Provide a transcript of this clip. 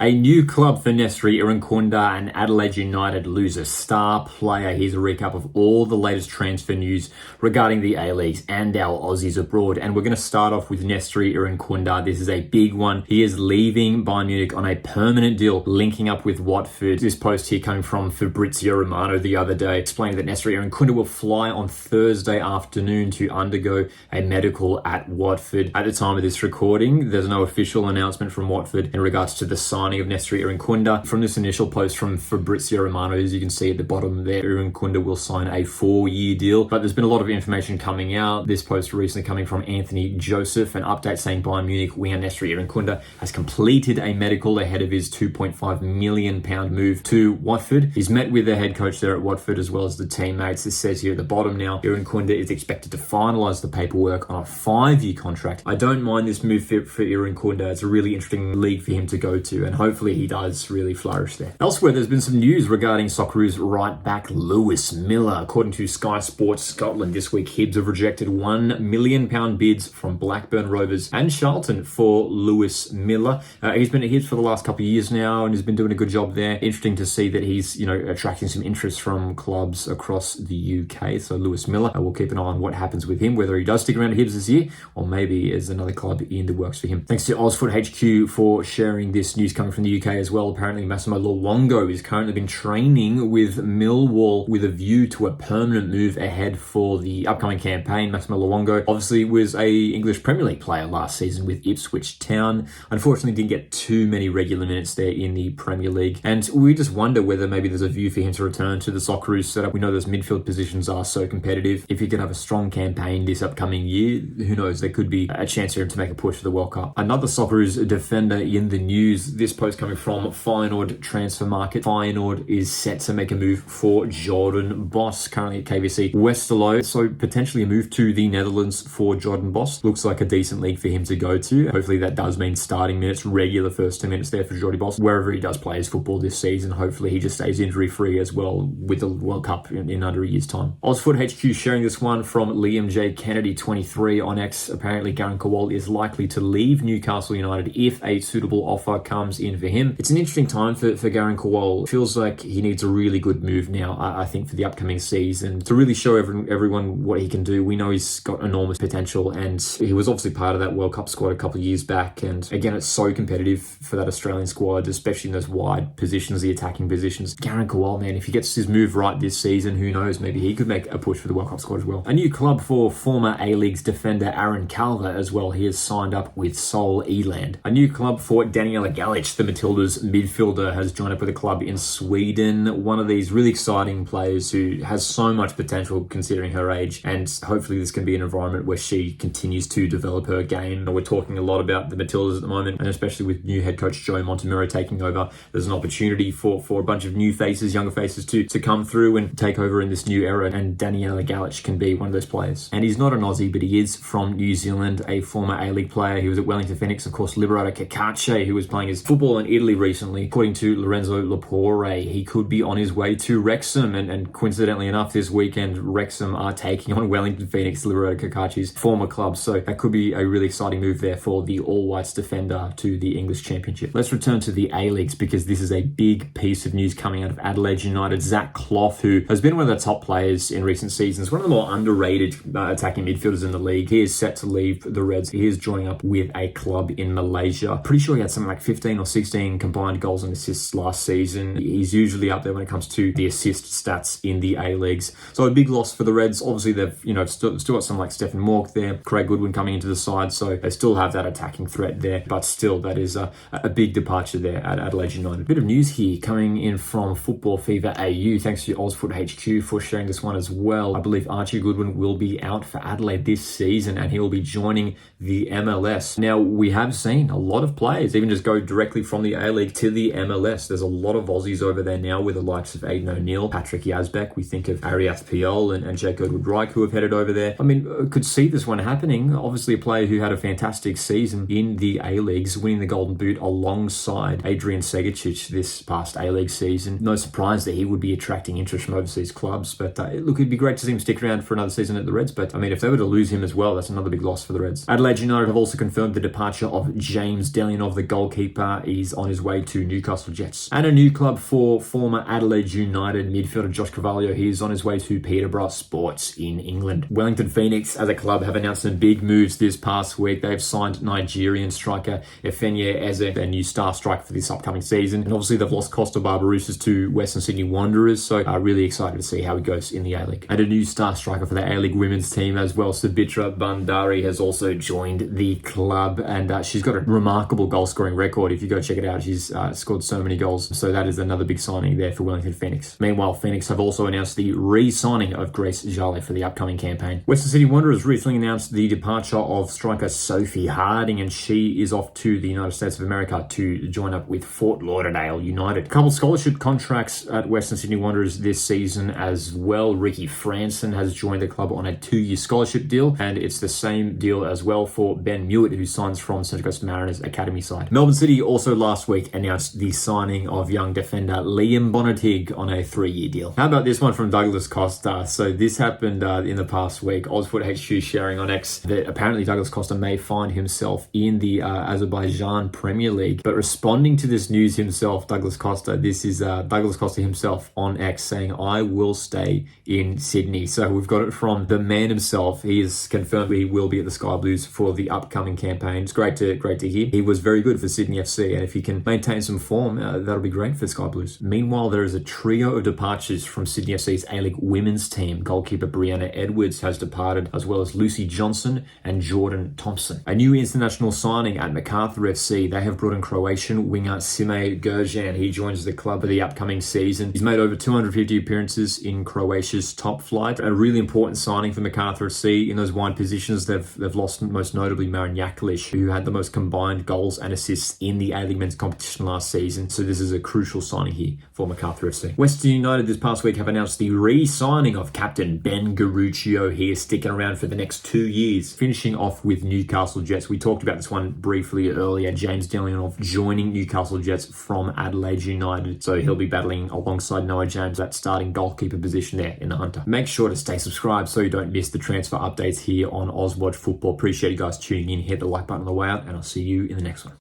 A new club for Nestory Irankunda, and Adelaide United lose a star player. Here's a recap of all the latest transfer news regarding the A-Leagues and our Aussies abroad. And we're going to start off with Nestory Irankunda. This is a big one. He is leaving Bayern Munich on a permanent deal, linking up with Watford. This post here coming from Fabrizio Romano the other day, explaining that Nestory Irankunda will fly on Thursday afternoon to undergo a medical at Watford. At the time of this recording, there's no official announcement from Watford in regards to the signing of Nestory Irankunda. From this initial post from Fabrizio Romano, as you can see at the bottom there, Irankunda will sign a 4-year deal. But there's been a lot of information coming out. This post recently coming from Anthony Joseph, an update saying Bayern Munich winger Nestory Irankunda has completed a medical ahead of his £2.5 million move to Watford. He's met with the head coach there at Watford as well as the teammates. It says here at the bottom now, Irankunda is expected to finalise the paperwork on a 5-year contract. I don't mind this move for Irankunda. It's a really interesting league for him to go to, and hopefully he does really flourish there. Elsewhere, there's been some news regarding Socceroos right back Lewis Miller. According to Sky Sports Scotland this week, Hibs have rejected £1 million bids from Blackburn Rovers and Charlton for Lewis Miller. He's been at Hibs for the last couple of years now and has been doing a good job there. Interesting to see that he's, attracting some interest from clubs across the UK. So Lewis Miller, we'll keep an eye on what happens with him, whether he does stick around at Hibs this year or maybe there's another club in the works for him. Thanks to Ozfoot HQ for sharing this news coming from the UK as well. Apparently Massimo Luongo has currently been training with Millwall with a view to a permanent move ahead for the upcoming campaign. Massimo Luongo obviously was a English Premier League player last season with Ipswich Town. Unfortunately didn't get too many regular minutes there in the Premier League, and we just wonder whether maybe there's a view for him to return to the Socceroos setup. We know those midfield positions are so competitive. If he could have a strong campaign this upcoming year, who knows, there could be a chance for him to make a push for the World Cup. Another Socceroos defender in the news, this post coming from Feyenoord Transfer Market. Feyenoord is set to make a move for Jordan Boss, currently at KVC Westerlo. So potentially a move to the Netherlands for Jordan Boss. Looks like a decent league for him to go to. Hopefully that does mean starting minutes, regular first 10 minutes there for Jordan Boss, wherever he does play his football this season. Hopefully he just stays injury free as well with the World Cup in under a year's time. Ozfoot HQ sharing this one from Liam J. Kennedy 23 on X. Apparently Garen Kowal is likely to leave Newcastle United if a suitable offer comes in for him. It's an interesting time for Garen Kowal. Feels like he needs a really good move now, I think, for the upcoming season to really show everyone what he can do. We know he's got enormous potential, and he was obviously part of that World Cup squad a couple of years back. And again, it's so competitive for that Australian squad, especially in those wide positions, the attacking positions. Garen Kowal, man, if he gets his move right this season, who knows, maybe he could make a push for the World Cup squad as well. A new club for former A-Leagues defender Aaron Calver as well. He has signed up with Seoul Eland. A new club for Daniela Galic, the Matilda's midfielder, has joined up with a club in Sweden. One of these really exciting players who has so much potential considering her age, and hopefully this can be an environment where she continues to develop her game. We're talking a lot about the Matildas at the moment, and especially with new head coach Joe Montemurro taking over, there's an opportunity for a bunch of new faces, younger faces to come through and take over in this new era, and Daniela Galic can be one of those players. And he's not an Aussie, but he is from New Zealand, a former A-League player. He was at Wellington Phoenix, of course, Liberato Cacace, who was playing his football in Italy recently. According to Lorenzo Lapore, he could be on his way to Wrexham, and coincidentally enough, this weekend Wrexham are taking on Wellington Phoenix, Liberato Cacace's former club. So that could be a really exciting move there for the All-Whites defender to the English Championship. Let's return to the A-Leagues because this is a big piece of news coming out of Adelaide United. Zach Clough, who has been one of the top players in recent seasons, one of the more underrated attacking midfielders in the league. He is set to leave the Reds. He is joining up with a club in Malaysia. Pretty sure he had something like 15 or 16 combined goals and assists last season. He's usually up there when it comes to the assist stats in the A-Leagues. So a big loss for the Reds. Obviously, they've still got some like Stephen Mork there, Craig Goodwin coming into the side, so they still have that attacking threat there. But still, that is a big departure there at Adelaide United. Bit of news here coming in from Football Fever AU. Thanks to Ozfoot HQ for sharing this one as well. I believe Archie Goodwin will be out for Adelaide this season, and he will be joining the MLS. Now, we have seen a lot of players even just go directly from the A-League to the MLS. There's a lot of Aussies over there now with the likes of Aiden O'Neill, Patrick Yazbek. We think of Ariath Piol and Jake Goodwood-Reich who have headed over there. I mean, could see this one happening. Obviously, a player who had a fantastic season in the A-Leagues, winning the Golden Boot alongside Adrian Segicic this past A-League season. No surprise that he would be attracting interest from overseas clubs. But look, it'd be great to see him stick around for another season at the Reds. But I mean, if they were to lose him as well, that's another big loss for the Reds. Adelaide United have also confirmed the departure of James Delianov, the goalkeeper. is on his way to Newcastle Jets. And a new club for former Adelaide United midfielder Josh Carvalho. He's on his way to Peterborough Sports in England. Wellington Phoenix as a club have announced some big moves this past week. They've signed Nigerian striker Efenye Eze, their new star striker for this upcoming season. And obviously they've lost Costa to Western Sydney Wanderers, so really excited to see how he goes in the A-League. And a new star striker for the A-League women's team as well, Sabitra Bandari, has also joined the club, and she's got a remarkable goal-scoring record. If you go check it out, she's scored so many goals, so that is another big signing there for Wellington Phoenix. Meanwhile, Phoenix have also announced the re-signing of Grace Jale for the upcoming campaign. Western Sydney Wanderers recently announced the departure of striker Sophie Harding, and she is off to the United States of America to join up with Fort Lauderdale United. A couple scholarship contracts at Western Sydney Wanderers this season as well. Ricky Franson has joined the club on a 2-year scholarship deal, and it's the same deal as well for Ben Mewett, who signs from Central Coast Mariners Academy side. Melbourne City also last week announced the signing of young defender Liam Bonnetig on a 3-year deal. How about this one from Douglas Costa? So this happened in the past week. Ozfoot HQ sharing on X that apparently Douglas Costa may find himself in the Azerbaijan Premier League. But responding to this news himself, Douglas Costa, this is Douglas Costa himself on X saying, "I will stay in Sydney." So we've got it from the man himself. He has confirmed he will be at the Sky Blues for the upcoming campaign. It's great to hear. He was very good for Sydney FC, and if he can maintain some form, that'll be great for the Sky Blues. Meanwhile, there is a trio of departures from Sydney FC's A-League women's team. Goalkeeper Brianna Edwards has departed, as well as Lucy Johnson and Jordan Thompson. A new international signing at Macarthur FC. They have brought in Croatian winger Sime Gerjan. He joins the club for the upcoming season. He's made over 250 appearances in Croatia's top flight. A really important signing for Macarthur FC. In those wide positions, they've lost most notably Marin Jaklic, who had the most combined goals and assists in the A-League men's competition last season. So this is a crucial signing here for Macarthur FC. Western United this past week have announced the re-signing of captain Ben Garuccio. He is sticking around for the next 2 years. Finishing off with Newcastle Jets. We talked about this one briefly earlier. James Dillionoff joining Newcastle Jets from Adelaide United. So he'll be battling alongside Noah James, that starting goalkeeper position there in the Hunter. Make sure to stay subscribed so you don't miss the transfer updates here on Aussies Football. Appreciate you guys tuning in. Hit the like button on the way out, and I'll see you in the next one.